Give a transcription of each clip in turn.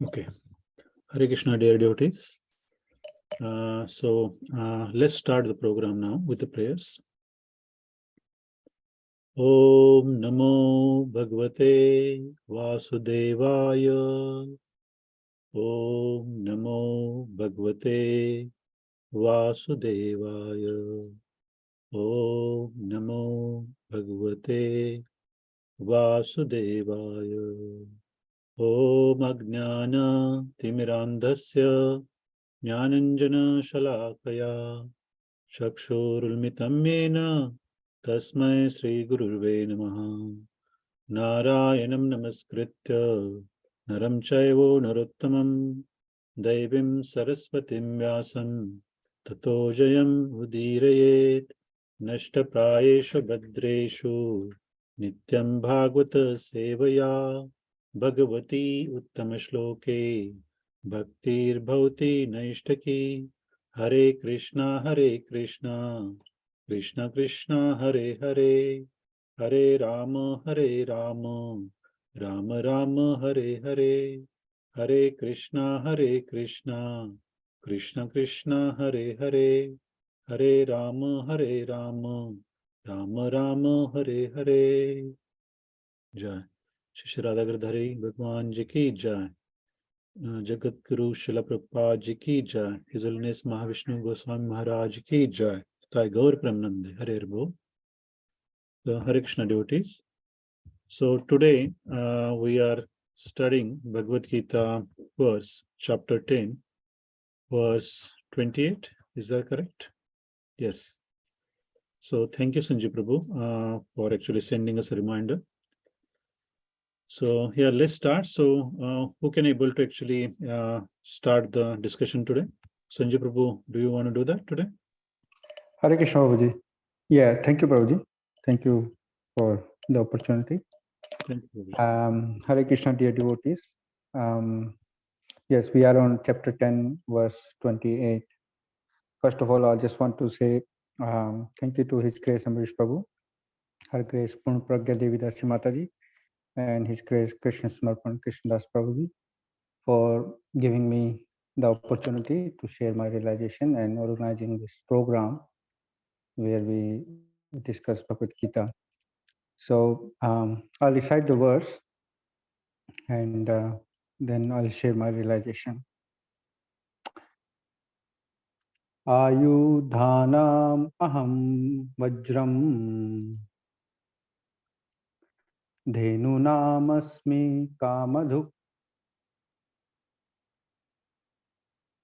Okay. Hare Krishna, dear devotees. Let's start the program now with the prayers. Om Namo Bhagavate Vasudevaya. Om Namo Bhagavate Vasudevaya. Om Namo Bhagavate Vasudevaya. Om Ajnana Timirandhasya Jnananjana Shalakaya Chakshurulmitam Yena Tasmai Sri Gururve Namaha. Narayanam Namaskritya Naram Chaivo Narottamam Daivim Saraswatim Vyasam Tato Jayam Udirayet Nashtaprayeshu Bhadreshu Nityam Bhagavata Sevaya Bhagavati Uttama Bhaktir Bhavati Naishtaki. Hare Krishna, Krishna Krishna, Hare Hare, Hare Rama, Rama Rama, Hare Hare, Hare Krishna, Krishna Krishna, Hare Hare, Hare Rama, Rama Rama, Hare Hare. Jai. Shri Radha Giridhari Bhagwan Ji ki Jai. Jagat Guru Srila Prabhupada Ji ki Jai. His Holiness Mahavishnu Goswami Maharaj ki Jai. Thai Gaur Premanande. Hare Bo. Hare Krishna devotees. So today we are studying Bhagavad Gita verse chapter 10 verse 28. Is that correct? Yes. So thank you Sanjay Prabhu for actually sending us a reminder. So yeah, let's start. So who can able to actually start the discussion today? Sanjay Prabhu, do you want to do that today? Hare Krishna Prabhuji. Yeah, thank you Prabhuji. Thank you for the opportunity. Thank you. Hare Krishna dear devotees. Yes, we are on chapter 10 verse 28. First of all, I just want to say thank you to His Grace Amrish Prabhu, Her Grace Purna Pragya Devi Dasi Mataji, and His Grace Krishna Samarpan Krishnadas Prabhuji for giving me the opportunity to share my realization and organizing this program where we discuss Bhagavad Gita. So I'll recite the verse and then I'll share my realization. Ayudhanam aham vajram Dhenunamasmi kamadhuk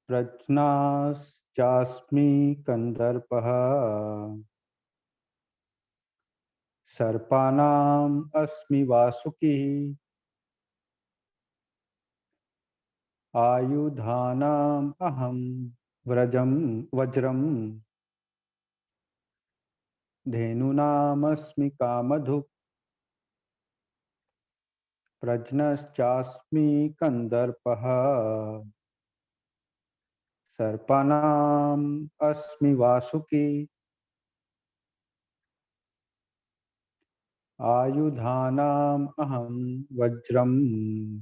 Prajnas jasmi kandarpaha Sarpanam asmi vasuki Ayudhanam aham vajram Dhenunamasmi kamadhuk Prajnas jasmi kandarpaha Sarpanam asmi vasuki Ayudhanam aham vajram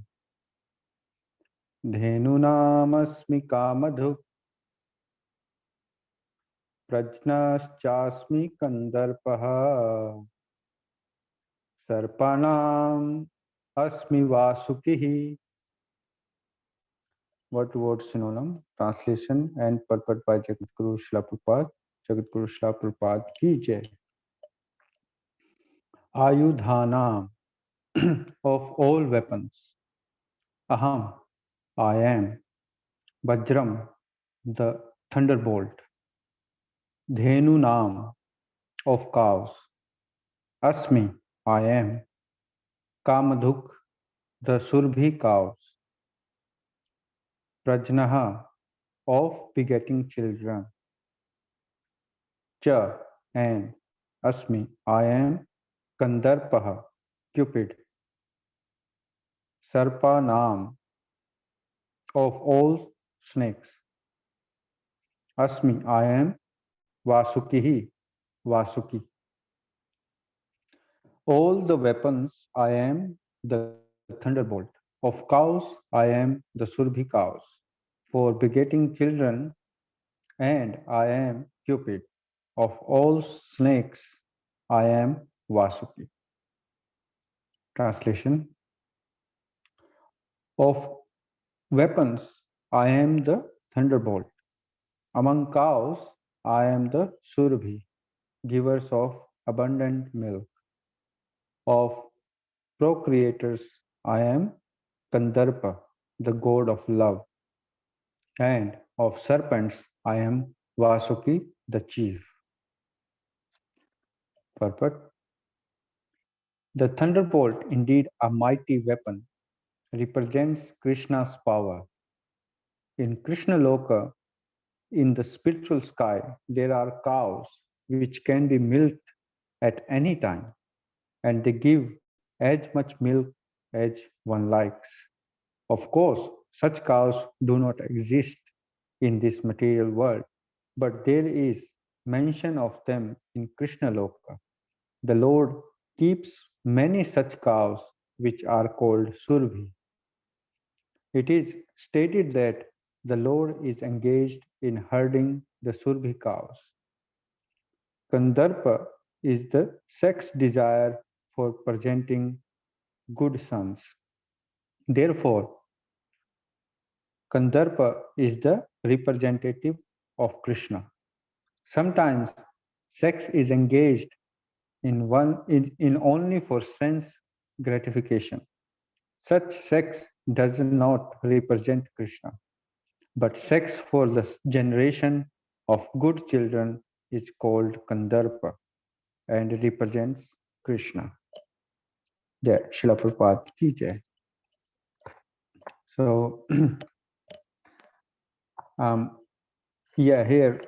Dhenunamasmi kamadhuk Prajnaschasmi kandarpaha Sarpanam asmi vasukihi. Word to word synonym, translation and purport by Jagadguru Srila Prabhupada. Jagadguru Srila Prabhupada ki jai. Ayudhanam of all weapons. Aham, I am. Vajram, the thunderbolt. Dhenu Nam, of cows. Asmi, I am. Kamadhuk, the Surbhi cows. Prajnaha, of begetting children. Cha, and. Asmi, I am. Kandarpaha, Cupid. Sarpa Nam, of all snakes. Asmi, I am. Vasukihi, Vasuki. All the weapons I am the thunderbolt. Of cows, I am the Surbhi cows. For begetting children, and I am Cupid. Of all snakes, I am Vasuki. Translation. Of weapons, I am the thunderbolt. Among cows, I am the Surbhi, givers of abundant milk. Of procreators, I am Kandarpa, the god of love. And of serpents, I am Vasuki, the chief. Purport. The thunderbolt, indeed a mighty weapon, represents Krishna's power. In Krishna Loka, in the spiritual sky, there are cows which can be milked at any time, and they give as much milk as one likes. Of course, such cows do not exist in this material world, but there is mention of them in Krishna Loka. The Lord keeps many such cows which are called Surbhi. It is stated that the Lord is engaged in herding the Surbhi cows. Kandarpa is the sex desire for presenting good sons. Therefore, Kandarpa is the representative of Krishna. Sometimes sex is engaged in only for sense gratification. Such sex does not represent Krishna, but sex for the generation of good children is called Kandarpa and represents Krishna. Jai Srila Prabhupada ki jai. So, here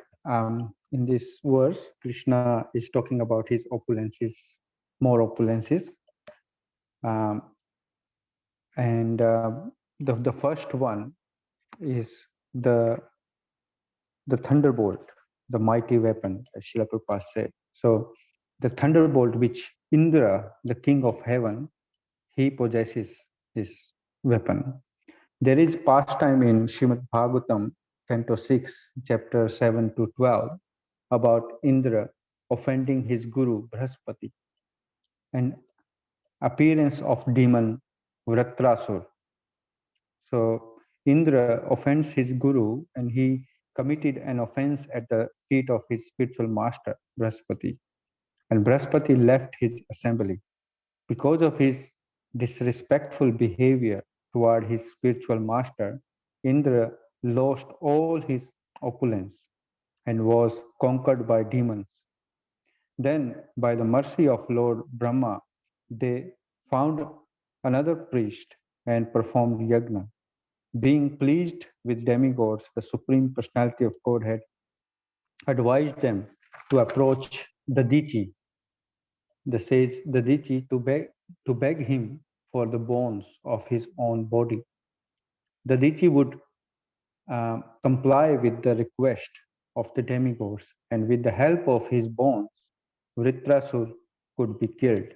in this verse, Krishna is talking about his opulences, more opulences. And the first one is the thunderbolt, the mighty weapon, as Srila Prabhupada said. So the thunderbolt which Indra, the king of heaven, he possesses this weapon. There is pastime in Srimad Bhagavatam, Canto 6, chapter 7 to 12, about Indra offending his guru Brahaspati, and appearance of demon Vratrasur. So Indra offends his guru and he committed an offense at the feet of his spiritual master, Brahaspati. And Brahaspati left his assembly. Because of his disrespectful behavior toward his spiritual master, Indra lost all his opulence and was conquered by demons. Then, by the mercy of Lord Brahma, they found another priest and performed yajna. Being pleased with demigods, the Supreme Personality of Godhead advised them to approach the Dichi, the sage, the Dichi, to beg him for the bones of his own body. The Dichi would comply with the request of the demigods, and with the help of his bones, Vritrasur could be killed.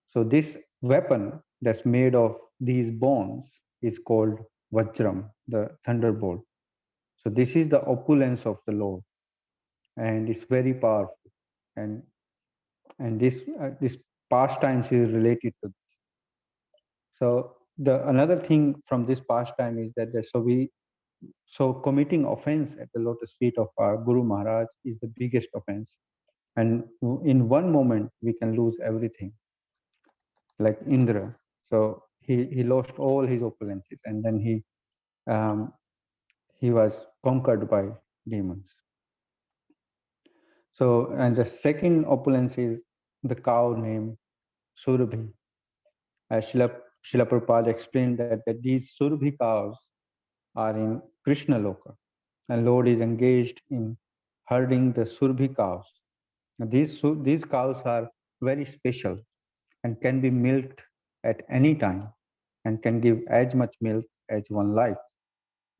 So this weapon that's made of these bones is called Vajram, the thunderbolt. So this is the opulence of the Lord, and it's very powerful. And this pastimes is related to this. So the another thing from this pastime is that so committing offense at the lotus feet of our Guru Maharaj is the biggest offense, and in one moment we can lose everything, like Indra. So he lost all his opulences, and then he was conquered by demons. So, and the second opulence is the cow named Surabhi. As Srila Prabhupada explained that these Surabhi cows are in Krishna Loka, and Lord is engaged in herding the Surabhi cows. And these cows are very special and can be milked at any time and can give as much milk as one likes.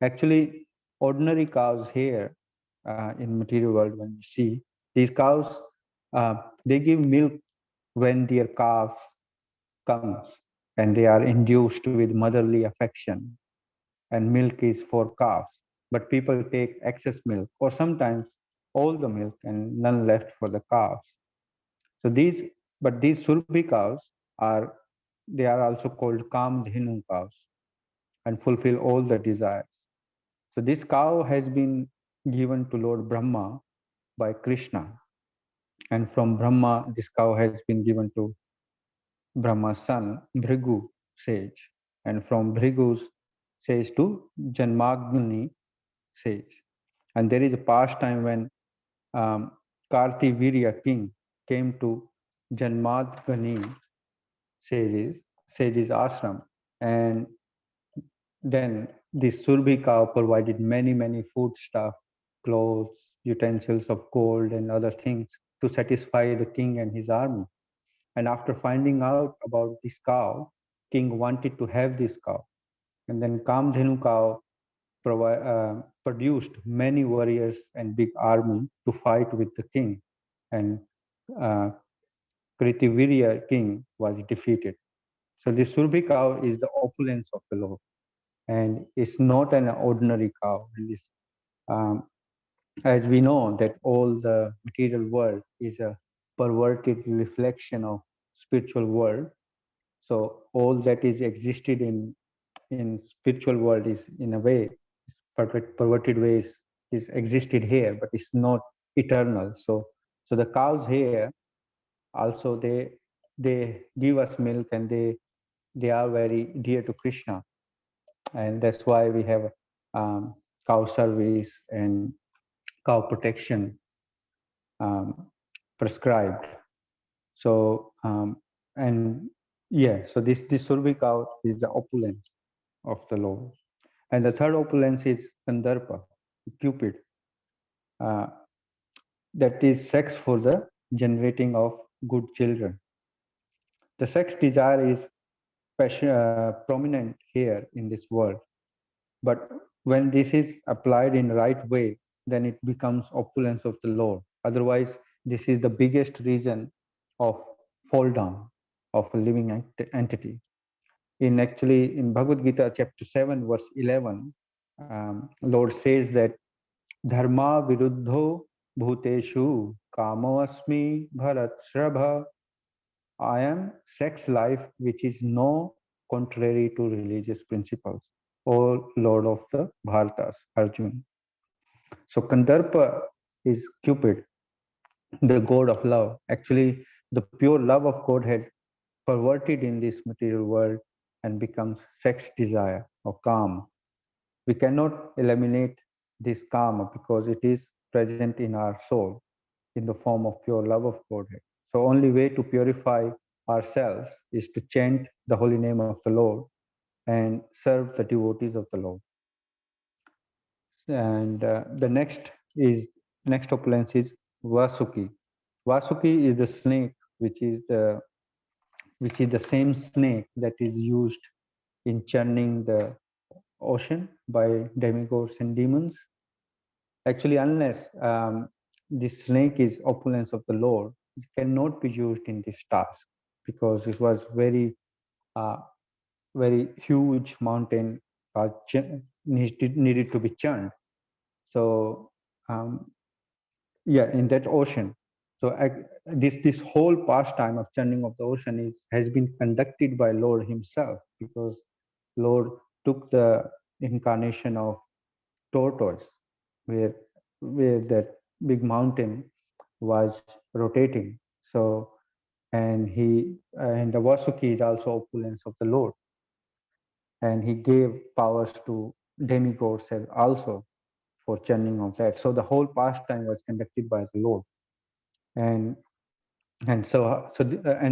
Actually, ordinary cows here in material world, when you see these cows, they give milk when their calf comes. and they are induced with motherly affection, and milk is for calves. But people take excess milk, or sometimes all the milk and none left for the calves. So these Surbhi cows are, they are also called Kamdhenu cows and fulfill all the desires. So this cow has been given to Lord Brahma by Krishna, and from Brahma, this cow has been given to Brahma's son, Bhrigu sage, and from Bhrigu's sage to Janmagni sage. And there is a past time when Kartivirya king came to Janmadgani sage's ashram, and then this Surbhi cow provided many foodstuff, clothes, utensils of gold, and other things to satisfy the king and his army. And after finding out about this cow, king wanted to have this cow. And then Kamdhenu cow produced many warriors and big army to fight with the king. And uh, Kritivirya king was defeated. So the Surbhi cow is the opulence of the Lord, and it's not an ordinary cow. And um, as we know that all the material world is a perverted reflection of spiritual world. So all that is existed in spiritual world is in a way perverted ways is existed here, but it's not eternal. So the cows here also they give us milk, and they are very dear to Krishna, and that's why we have cow service and cow protection prescribed. So and yeah, so this Survi cow is the opulence of the Lord. And the third opulence is Kandarpa, Cupid. Uh, that is sex for the generating of good children. The sex desire is prominent here in this world, but when this is applied in right way, then it becomes opulence of the Lord. Otherwise, this is the biggest reason of fall down of a living entity. In Bhagavad Gita chapter 7 verse 11, Lord says that dharma viruddho bhuteshu kamo asmi bharat shrabha. I am sex life which is no contrary to religious principles, O Lord of the Bharatas, Arjun. So Kandarpa is Cupid, the god of love. Actually, the pure love of God had perverted in this material world and becomes sex desire or kama. We cannot eliminate this kama because it is present in our soul in the form of pure love of Godhead. So only way to purify ourselves is to chant the holy name of the Lord and serve the devotees of the Lord. And the next opulence is Vasuki. Vasuki is the snake, which is the same snake that is used in churning the ocean by demigods and demons. Actually, unless this snake is opulence of the Lord, it cannot be used in this task because it was uh, very huge mountain needed to be churned. So yeah, in that ocean. So this whole pastime of churning of the ocean has been conducted by Lord Himself, because Lord took the incarnation of tortoise, where that big mountain was rotating. So and the Vasuki is also opulence of the Lord, and he gave powers to demigods as also for churning of that. So the whole pastime was conducted by the Lord, and and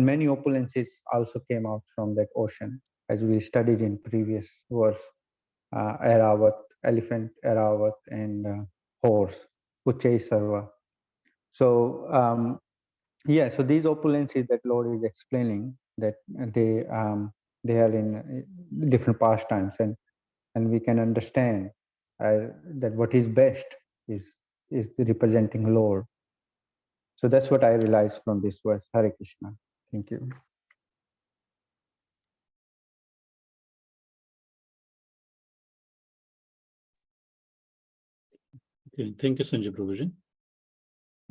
many opulences also came out from that ocean, as we studied in previous verse. Eravat, elephant Eravat, and horse, Uche Sarva. So yeah, so these opulences that Lord is explaining, that they are in different pastimes, and we can understand that what is best is the representing Lord. So that's what I realized from this verse. Hare Krishna. Thank you. Okay, thank you, Sanjay Prabhuji.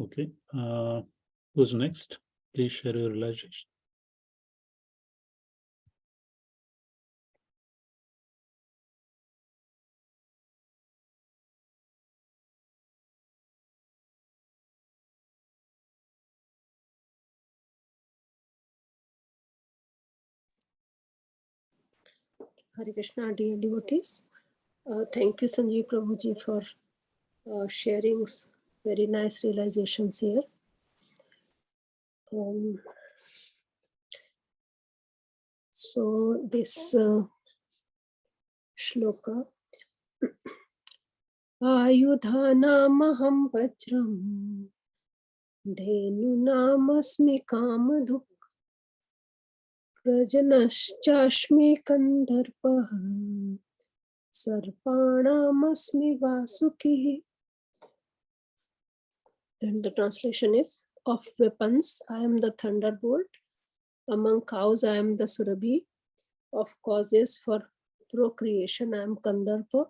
Okay, who's next? Please share your realization. Hare Krishna, dear devotees. Thank you, Sanjeev Prabhuji, for sharing very nice realizations here. So this shloka, Ayudhanamaham vajram, Dhenunamasmi kamadhuk, Prajanaschashmi kandarpah, Sarpanamasmi vasuki. And the translation is, of weapons, I am the thunderbolt. Among cows, I am the surabhi. Of causes for procreation, I am Kandarpa.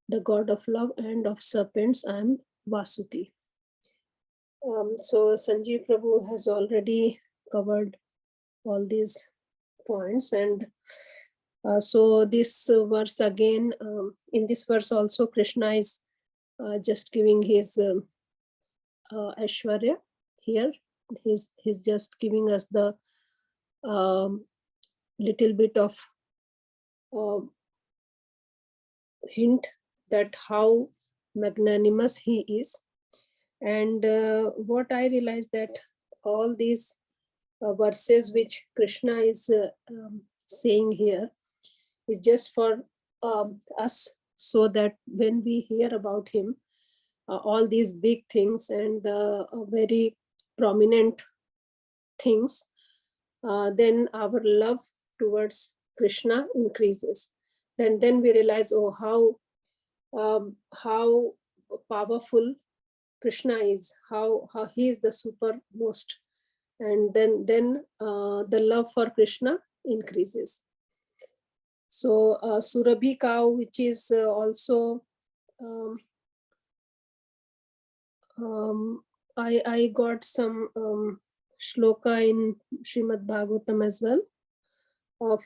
The god of love, and of serpents, I am Vasuki. So Sanjeev Prabhu has already covered all these points. And so this verse again, in this verse also, Krishna is just giving his Aishwarya here. He's just giving us the little bit of hint that how magnanimous he is. And what I realized that all these verses which Krishna is saying here is just for us, so that when we hear about him, all these big things and the very prominent things, then our love towards Krishna increases. Then we realize, oh, how powerful Krishna is, how he is the supermost, and then the love for Krishna increases. So Surabhi cow, which is also I got some shloka in Srimad Bhagavatam as well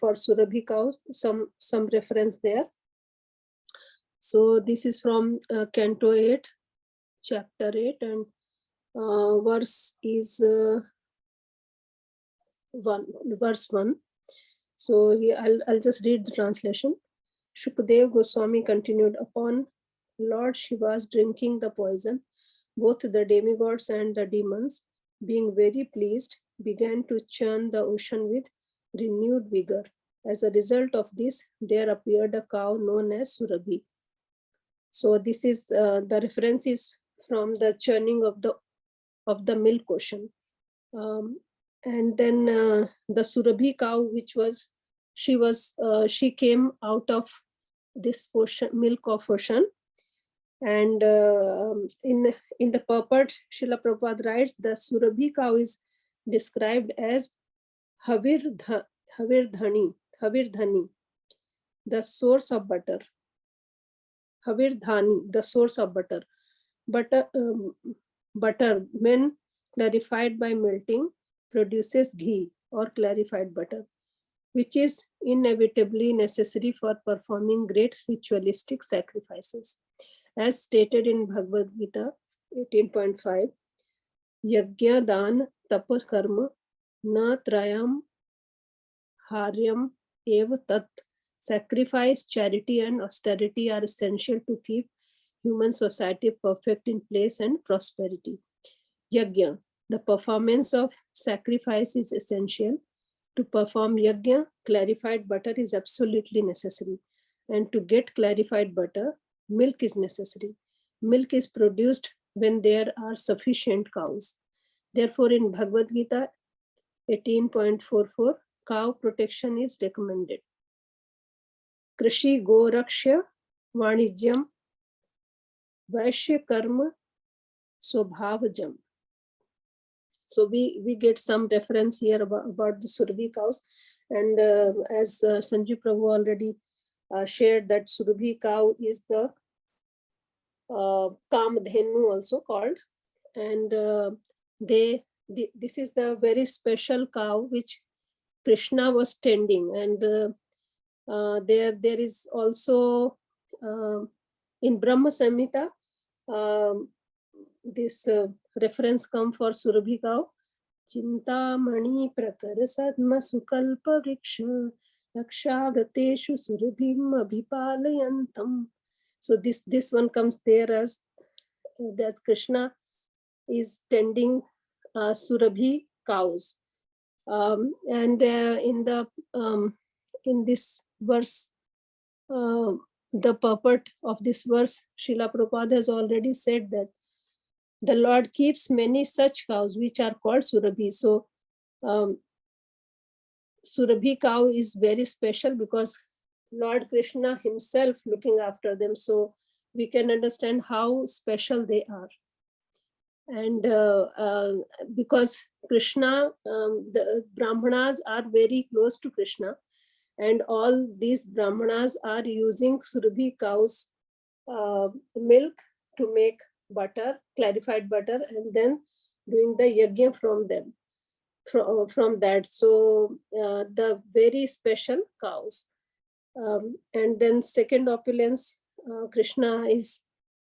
for Surabhi cows, some reference there. So this is from Canto 8, Chapter 8, and verse is verse 1. So I'll just read the translation. Shukdev Goswami continued, upon Lord Shiva's drinking the poison, both the demigods and the demons, being very pleased, began to churn the ocean with renewed vigor. As a result of this, there appeared a cow known as Surabhi. So this is the reference is from the churning of the milk ocean. And then the Surabhi cow, which was she came out of this ocean, milk of ocean. And in the purport, Srila Prabhupada writes, the Surabhi cow is described as Havirdhani, the source of butter. Havirdhani, the source of butter. Butter, when clarified by melting, produces ghee or clarified butter, which is inevitably necessary for performing great ritualistic sacrifices. As stated in Bhagavad Gita 18.5, Yajna Dan Tapa Karma Na Trayam Haryam Eva Tat. Sacrifice, charity, and austerity are essential to keep human society perfect in place and prosperity. Yajna, the performance of sacrifice, is essential. To perform yajna, clarified butter is absolutely necessary. And to get clarified butter, milk is necessary. Milk is produced when there are sufficient cows. Therefore, in Bhagavad Gita 18.44, cow protection is recommended. Krishi Go Rakshya Vanijyam Vaishya Karma Swabhavajam. So we get some reference here about the Surabhi cows. And as Sanjeev Prabhu already shared, that Surabhi cow is the Kamdhenu also called, and this is the very special cow which Krishna was tending, and there is also in Brahma Samhita this reference come for Surabhi cow. Chintamani prakar sadma sukalpa vriksha lakshavrateshu surabhim abhipalayantam. So this one comes there as that Krishna is tending Surabhi cows, and in this verse, the purport of this verse, Srila Prabhupada has already said that the Lord keeps many such cows which are called Surabhi. So Surabhi cow is very special because Lord Krishna himself looking after them. So we can understand how special they are. And because Krishna, the Brahmanas are very close to Krishna, and all these Brahmanas are using Surabhi cows milk to make butter, clarified butter, and then doing the yajna from them, from that. So the very special cows. And then second opulence Krishna is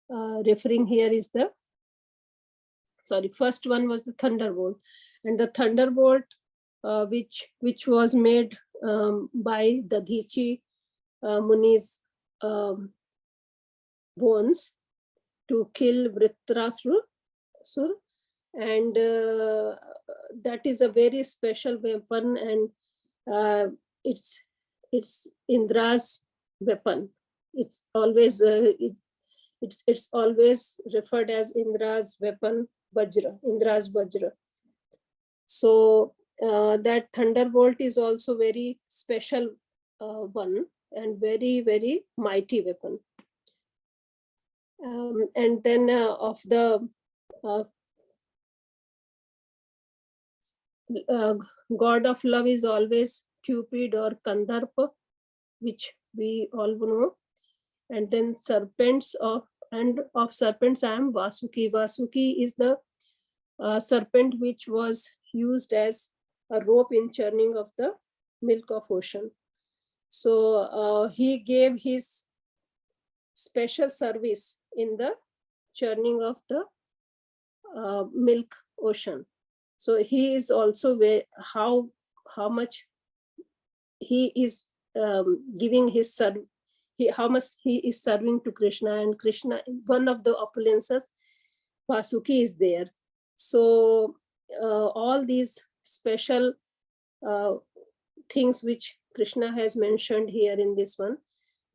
referring here is the, first one was the thunderbolt, and the thunderbolt which was made by the Dhichi Muni's bones to kill Vritrasur, and that is a very special weapon, and it's Indra's weapon. It's always it's always referred as Indra's weapon, Vajra, Indra's Vajra. So that thunderbolt is also very special one, and very, very mighty weapon. And then of the god of love is always Cupid or Kandharpa, which we all know. And then serpents of serpents I am Vasuki. Vasuki is the serpent which was used as a rope in churning of the milk of ocean. So he gave his special service in the churning of the milk ocean. So he is also how much he is giving his service, how much he is serving to Krishna, and Krishna, one of the opulences, Vasuki is there. So all these special things which Krishna has mentioned here in this one,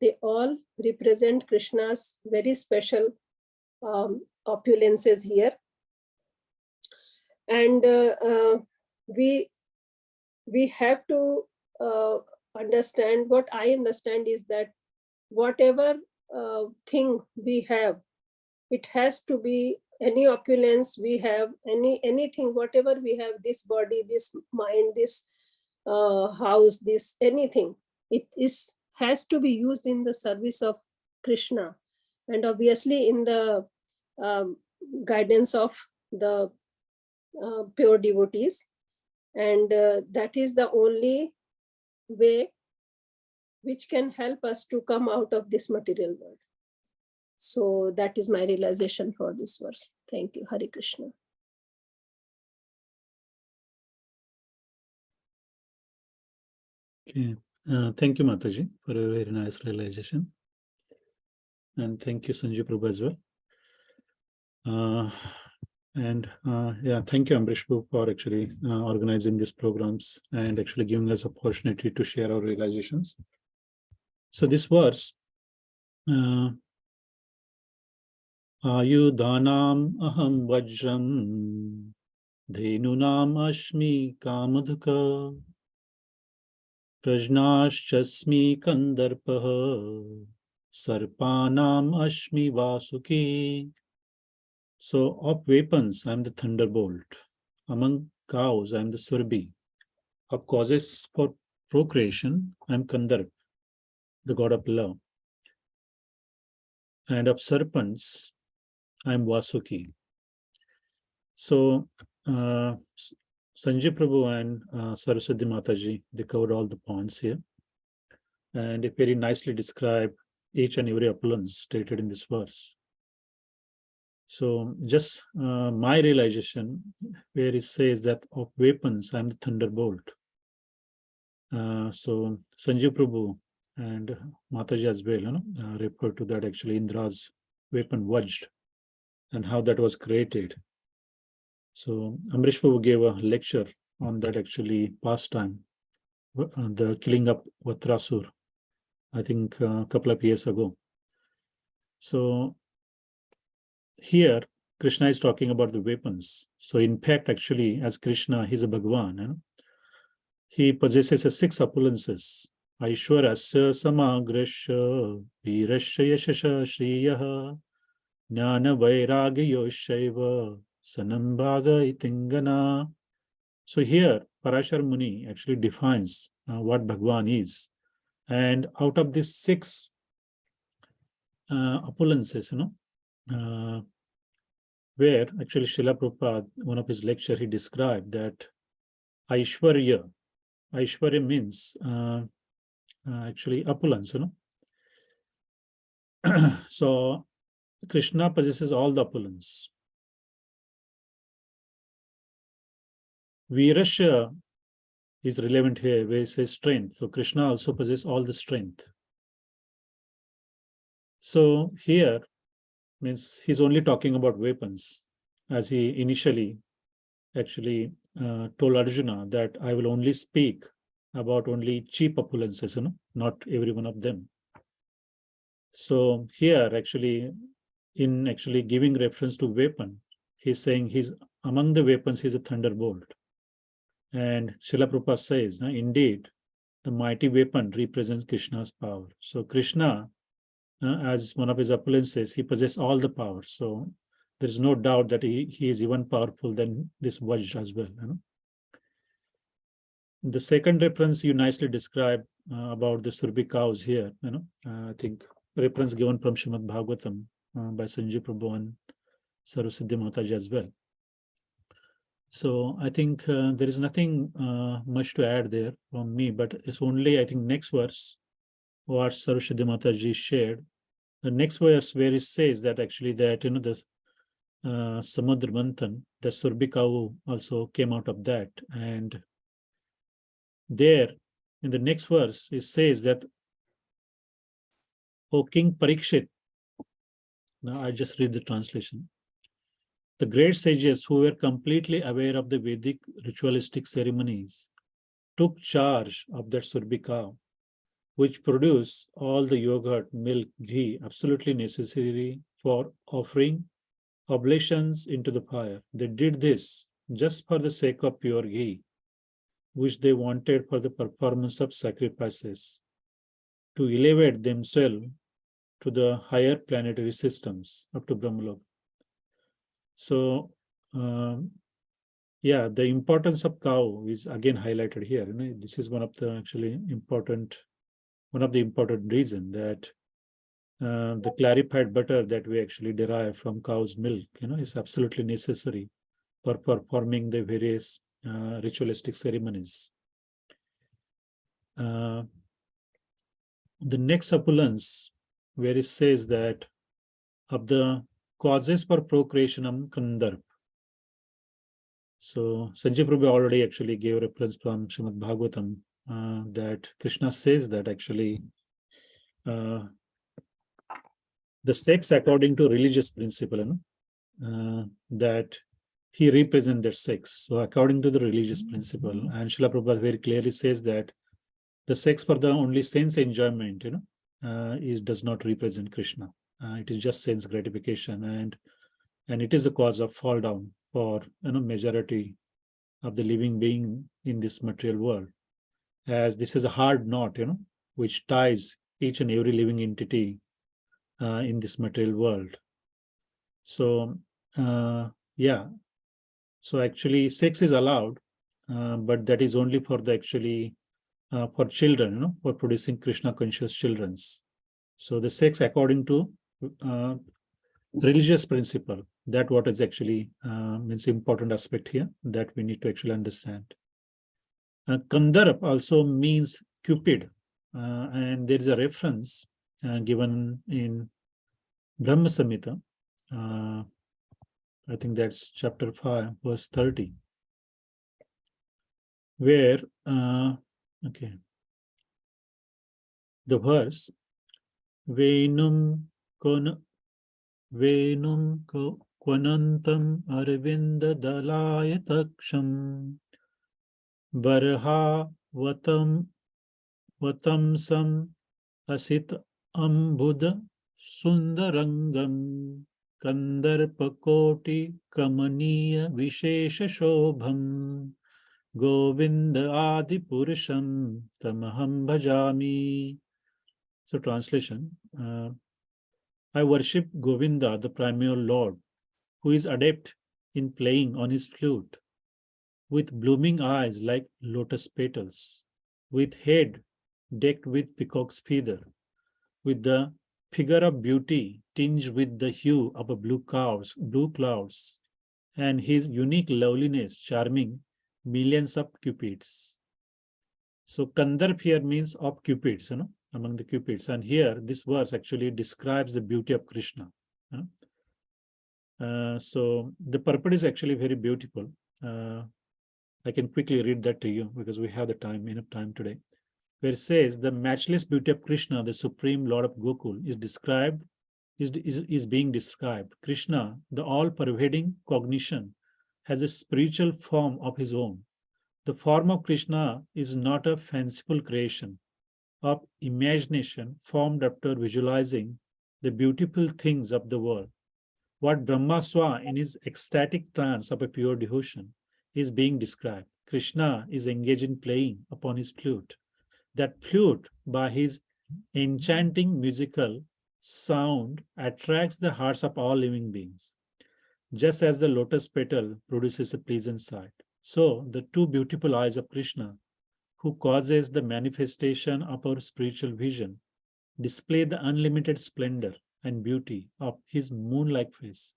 they all represent Krishna's very special opulences here. And we have to understand, what I understand is that whatever thing we have, it has to be any opulence we have, anything, whatever we have, this body, this mind, this house, this anything, it has to be used in the service of Krishna, and obviously in the guidance of the pure devotees, and that is the only way which can help us to come out of this material world. So that is my realization for this verse. Thank you. Hare Krishna. Okay. Thank you, Mataji, for a very nice realization. And thank you, Sanjay Prabhu, as well. Yeah, thank you, Ambrish Prabhu, for actually organizing these programs and actually giving us opportunity to share our realizations. So this verse, Ayudhanam aham vajram dhenunam ashmi kamadhuka prajnashchasmi kandarpaha sarpanam ashmi vasuki. So of weapons, I am the thunderbolt. Among cows, I am the surabhi. Of causes for procreation, I am Kandarp, the god of love. and of serpents, I am Vasuki. So Sanjay Prabhu and Saraswati Mataji, they covered all the points here, and it very nicely described each and every opulence stated in this verse. So just my realization, where it says that of weapons, I am the thunderbolt. So Sanjay Prabhu and Mataji as well, refer to that actually Indra's weapon Vajra and how that was created. So Amrish Prabhu gave a lecture on that actually pastime, the killing of Vatrasur, I think a couple of years ago. So here Krishna is talking about the weapons. So in fact, actually, as Krishna, he's a Bhagwan. He possesses 6 opulences. Aishwarasya samagrasya virasya yashasha shriyaha jnana vairagya shaiva sanambhaga itingana. So here Parashar Muni actually defines what Bhagwan is. And out of these 6 opulences, where actually Srila Prabhupada, one of his lectures, he described that Aishwarya means actually opulence, So Krishna possesses all the opulence. Virasya is relevant here, where it says strength. So Krishna also possesses all the strength. So here means he's only talking about weapons, as he initially actually told Arjuna that I will only speak about only cheap opulences, not every one of them. So here actually, in actually giving reference to weapon, he's saying he's among the weapons, he's a thunderbolt. And Srila Prabhupada says, indeed, the mighty weapon represents Krishna's power. So Krishna, as one of his opulences, he possesses all the power. So there is no doubt that he is even powerful than this Vajra as well. The second reference you nicely described about the Surbi cows here, I think reference given from Srimad Bhagavatam by Sanjay Prabhu and Saraswati Mataji as well. So I think there is nothing much to add there from me, but it's only, I think, next verse what Saraswati Mataji shared. The next verse where it says that actually that, the Samudra Manthan, the Surbi cow also came out of that. And there in the next verse, it says that, O King Parikshit, now I just read the translation. The great sages who were completely aware of the Vedic ritualistic ceremonies took charge of that Surbi cow, which produced all the yogurt, milk, ghee, absolutely necessary for offering oblations into the fire. They did this just for the sake of pure ghee, which they wanted for the performance of sacrifices, to elevate themselves to the higher planetary systems up to Brahmalok. So, yeah, the importance of cow is again highlighted here. This is one of the important reason that the clarified butter that we actually derive from cow's milk, is absolutely necessary for performing the various ritualistic ceremonies. The next opulence, where it says that of the causes for procreationam kandarp. So Sanjay Prabhu already actually gave reference from Srimad Bhagavatam that Krishna says that actually the sex according to religious principle, that he represents that sex. So according to the religious principle, and Srila Prabhupada very clearly says that the sex for the only sense enjoyment, does not represent Krishna. It is just sense gratification, and it is a cause of fall down for majority of the living being in this material world, as this is a hard knot, which ties each and every living entity in this material world. So yeah, so actually sex is allowed, but that is only for the for children, for producing Krishna conscious children's. So the sex according to religious principle. That what is actually means important aspect here that we need to actually understand. Kandarp also means Cupid, and there is a reference given in Brahma Samhita. I think that's chapter 5, verse 30, where okay, the verse Venum Kwanantam Arvinda Dalaya Taksham Barha Vatamsam Asit Ambudha Sundarangam Kandarpakoti Kamaniya Vishesha Shobham Govinda Adi Purusham Tamaham Bhajami. So translation, I worship Govinda, the primary Lord, who is adept in playing on his flute, with blooming eyes like lotus petals, with head decked with peacock's feather, with the figure of beauty tinged with the hue of a blue clouds, and his unique loveliness charming millions of cupids. So Kandarp here means of cupids, among the cupids. And here this verse actually describes the beauty of Krishna. So the purport is actually very beautiful. I can quickly read that to you because we have the time, enough time today. Where it says the matchless beauty of Krishna, the supreme Lord of Gokul, is being described. Krishna, the all-pervading cognition, has a spiritual form of his own. The form of Krishna is not a fanciful creation of imagination formed after visualizing the beautiful things of the world. What Brahma saw in his ecstatic trance of a pure devotion is being described. Krishna is engaged in playing upon his flute. That flute, by his enchanting musical sound, attracts the hearts of all living beings. Just as the lotus petal produces a pleasant sight, so the two beautiful eyes of Krishna, who causes the manifestation of our spiritual vision, display the unlimited splendor and beauty of his moon-like face,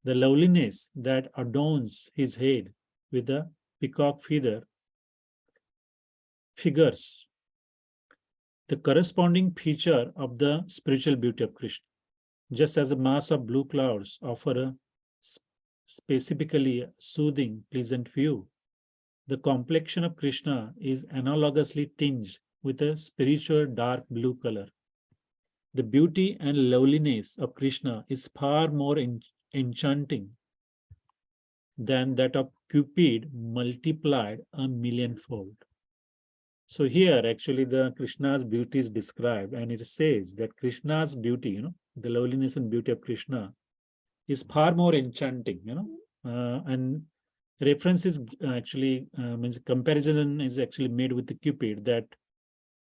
the loveliness that adorns his head with the peacock feather figures the corresponding feature of the spiritual beauty of Krishna. Just as a mass of blue clouds offer a specifically soothing, pleasant view, the complexion of Krishna is analogously tinged with a spiritual dark blue color. The beauty and loveliness of Krishna is far more enchanting than that of Cupid multiplied a millionfold. So here actually the Krishna's beauty is described, and it says that Krishna's beauty, the loveliness and beauty of Krishna is far more enchanting, and reference is actually means comparison is actually made with the Cupid, that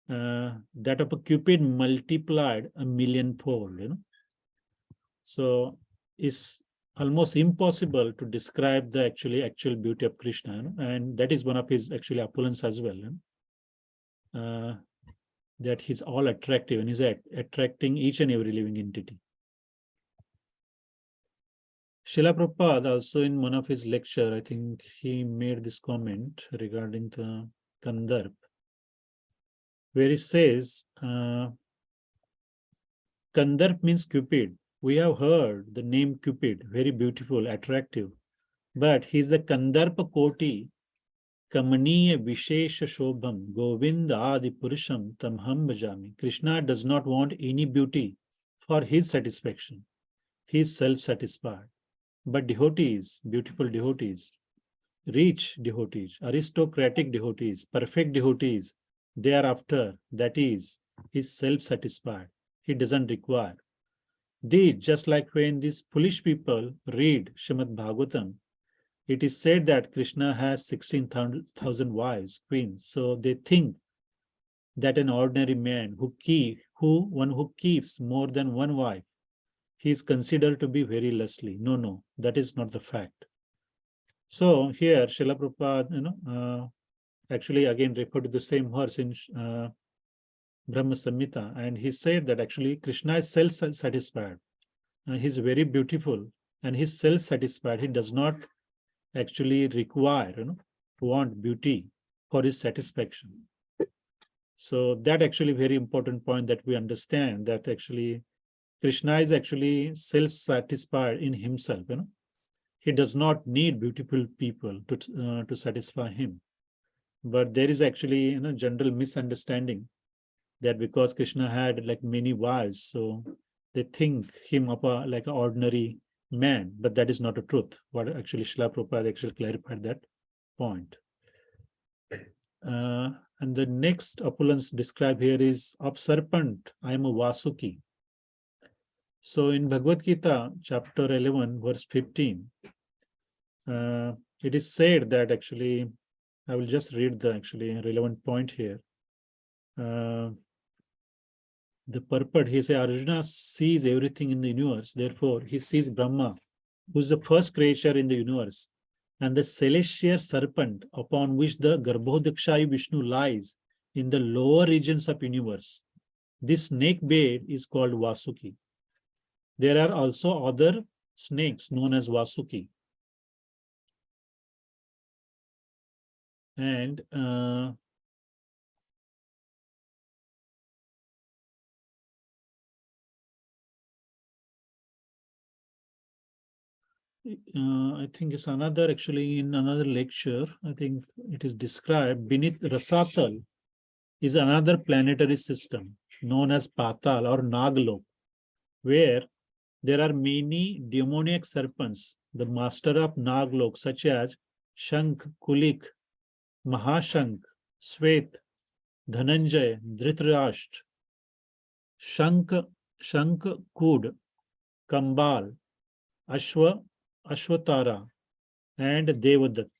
that of a Cupid multiplied a millionfold, So it's almost impossible to describe the actual beauty of Krishna, and that is one of his actually opulence as well. That he's all attractive and is attracting each and every living entity. Srila Prabhupada also in one of his lecture, I think he made this comment regarding the Kandarp, where he says, Kandarp means Cupid. We have heard the name Cupid, very beautiful, attractive, but he's the Kandarpa Koti Kamaniya Vishesha Shobham Govinda Adi Purusham Tamham Bhajami. Krishna does not want any beauty for his satisfaction. He is self-satisfied. But devotees, beautiful devotees, rich devotees, aristocratic devotees, perfect devotees, thereafter, that is self-satisfied. He doesn't require. These, just like when these foolish people read Srimad Bhagavatam, it is said that Krishna has 16,000 wives, queens. So they think that an ordinary man who keeps more than one wife, he is considered to be very lustly. No, that is not the fact. So here, Srila Prabhupada, actually again referred to the same verse in Brahma Samhita, and he said that actually Krishna is self-satisfied. he's very beautiful and he's self-satisfied. He does not actually require, want beauty for his satisfaction. So that actually very important point that we understand, that actually Krishna is actually self-satisfied in himself. He does not need beautiful people to satisfy him. But there is actually general misunderstanding that because Krishna had like many wives, so they think him of like an ordinary man, but that is not a truth. What actually Srila Prabhupada actually clarified that point. And the next opulence described here is of serpent, I am a Vasuki. So in Bhagavad Gita, chapter 11, verse 15, it is said that actually, I will just read the actually relevant point here. The purport, he says, Arjuna sees everything in the universe. Therefore, he sees Brahma, who is the first creature in the universe, and the celestial serpent upon which the Garbhodakshayi Vishnu lies in the lower regions of universe. This snake bed is called Vasuki. There are also other snakes known as Vasuki. And I think it's another, actually in another lecture, I think it is described beneath Rasatal is another planetary system known as Patal or Naglok, where there are many demoniac serpents, the master of Naglok, such as Shank, Kulik, Mahashank, Svet, Dhananjay, Dhritarashtra, Shank Kud, Kambal, Ashwatara, and Devadatt.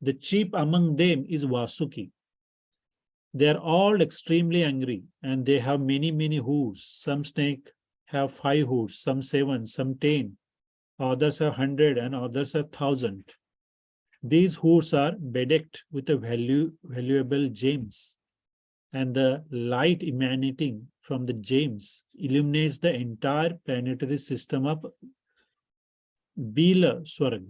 The chief among them is Vasuki. They are all extremely angry and they have many hooves. Some snakes have 5 hooves, some 7, some 10, others have 100, and others have 1,000. These hooves are bedecked with a valuable gems, and the light emanating from the gems illuminates the entire planetary system of Bila Swarg.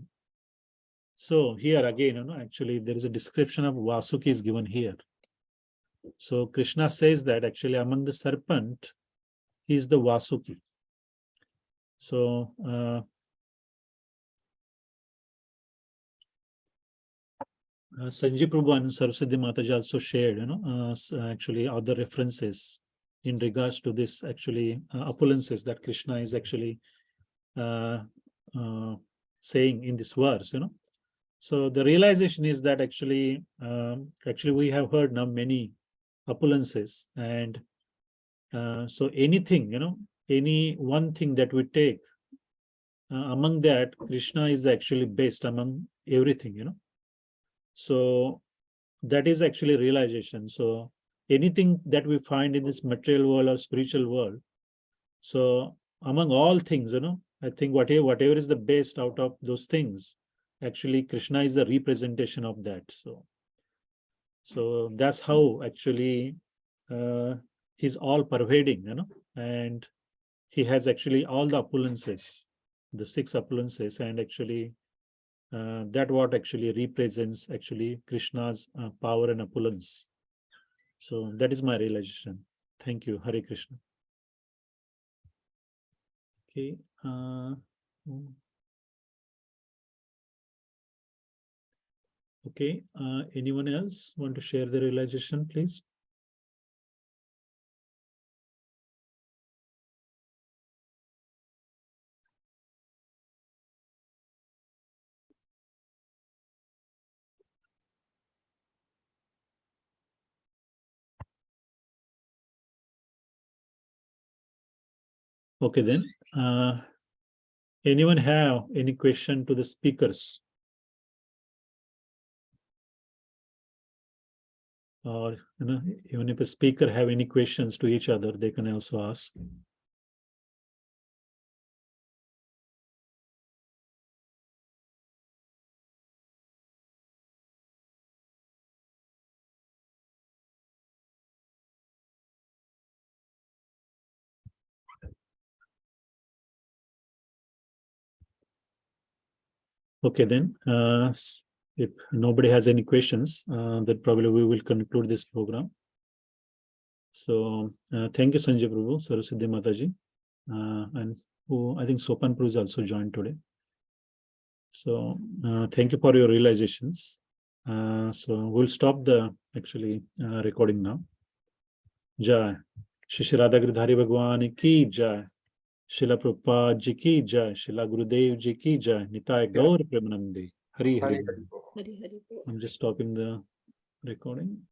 So here again, actually there is a description of Vasuki is given here. So Krishna says that actually among the serpent, he is the Vasuki. So Sanjay Prabhu and Saraswati Mataji also shared, actually other references in regards to this actually opulences that Krishna is actually saying in this verse, So the realization is that actually we have heard now many opulences, and so anything, any one thing that we take, among that Krishna is actually best among everything, So that is actually realization. So anything that we find in this material world or spiritual world, so among all things, I think whatever is the best out of those things, actually Krishna is the representation of that. So that's how actually he's all pervading, and he has actually all the opulences, the 6 opulences, and actually that what actually represents actually Krishna's power and opulence. So that is my realization. Thank you. Hare Krishna. Okay. Okay. Anyone else want to share the realization, please? Okay, then. Anyone have any question to the speakers? Or even if a speaker have any questions to each other, they can also ask. Okay, then, if nobody has any questions, then probably we will conclude this program. So, thank you, Sanjay Prabhu, Saraswati Mataji, and who I think Sopan Prabhu is also joined today. So, thank you for your realizations. So, we'll stop the recording now. Jai. Shri Radha Giridhari Bhagwan ki Jai. Srila Prabhupada ji ki Jai. Srila Gurudev ji ki Jai. Nitai Gaur Premanande. Hari Hari. Hari Hari Bol. I'm just stopping the recording.